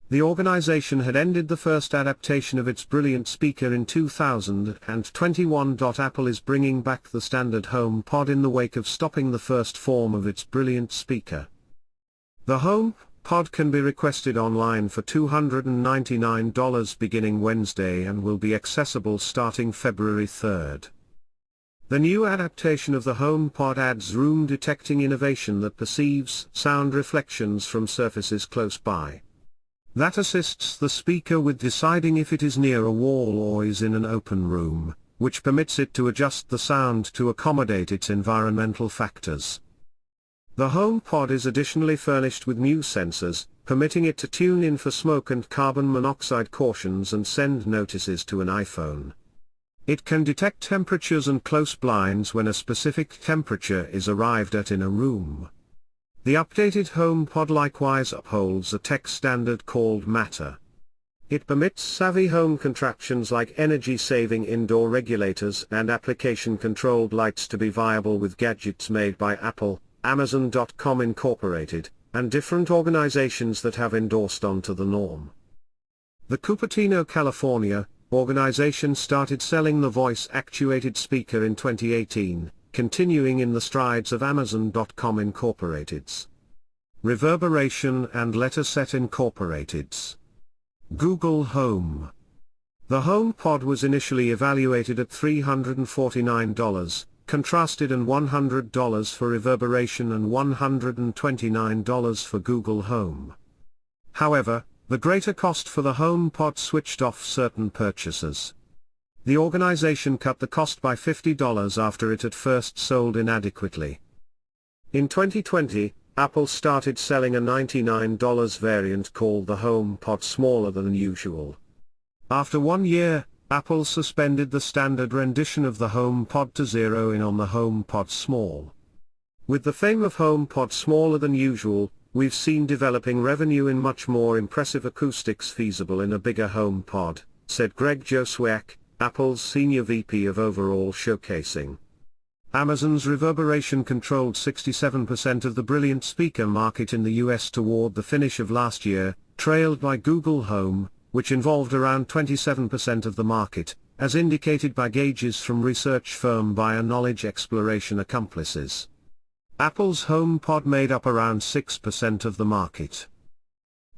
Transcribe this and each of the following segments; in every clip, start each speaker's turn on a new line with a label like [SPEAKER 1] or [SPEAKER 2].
[SPEAKER 1] The organization had ended the first adaptation of its Brilliant speaker in 2021. Apple is bringing back the standard HomePod in the wake of stopping the first form of its Brilliant speaker. The HomePod can be requested online for $299 beginning Wednesday and will be accessible starting February 3rd. The new adaptation of the HomePod adds room detecting innovation that perceives sound reflections from surfaces close by. That assists the speaker with deciding if it is near a wall or is in an open room, which permits it to adjust the sound to accommodate its environmental factors. The HomePod is additionally furnished with new sensors, permitting it to tune in for smoke and carbon monoxide cautions and send notices to an iPhone. It can detect temperatures and close blinds when a specific temperature is arrived at in a room. The updated HomePod likewise upholds a tech standard called Matter. It permits savvy home contraptions like energy-saving indoor regulators and application-controlled lights to be viable with gadgets made by Apple, Amazon.com Incorporated, and different organizations that have endorsed onto the norm. The Cupertino, California, organization started selling the voice-actuated speaker in 2018. Continuing in the strides of Amazon.com Incorporated's Reverberation and Letter Set Incorporated's Google Home. The HomePod was initially evaluated at $349, contrasted and $100 for reverberation and $129 for Google Home. However, the greater cost for the HomePod switched off certain purchasers. The organization cut the cost by $50 after it had first sold inadequately. In 2020, Apple started selling a $99 variant called the HomePod smaller than usual. After 1 year, Apple suspended the standard rendition of the HomePod to zero in on the HomePod Small. With the fame of HomePod smaller than usual, we've seen developing revenue in much more impressive acoustics feasible in a bigger HomePod, said Greg Joswiak, Apple's Senior VP of Overall Showcasing. Amazon's reverberation controlled 67% of the Brilliant speaker market in the US toward the finish of last year, trailed by Google Home, which involved around 27% of the market, as indicated by gauges from research firm Buyer Knowledge Exploration Accomplices. Apple's HomePod made up around 6% of the market.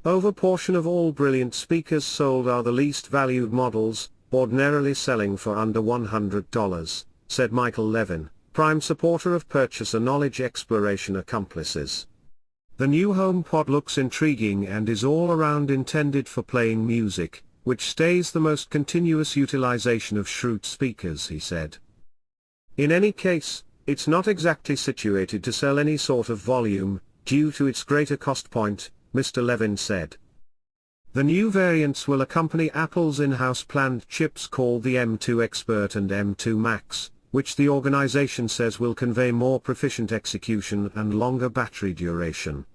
[SPEAKER 1] Over portion of all Brilliant speakers sold are the least valued models, ordinarily selling for under $100, said Michael Levin, prime supporter of Purchaser Knowledge Exploration Accomplices. The new HomePod looks intriguing and is all around intended for playing music, which stays the most continuous utilization of Shrewd speakers, he said. In any case, it's not exactly situated to sell any sort of volume, due to its greater cost point, Mr. Levin said. The new variants will accompany Apple's in-house planned chips called the M2 Expert and M2 Max, which the organization says will convey more proficient execution and longer battery duration.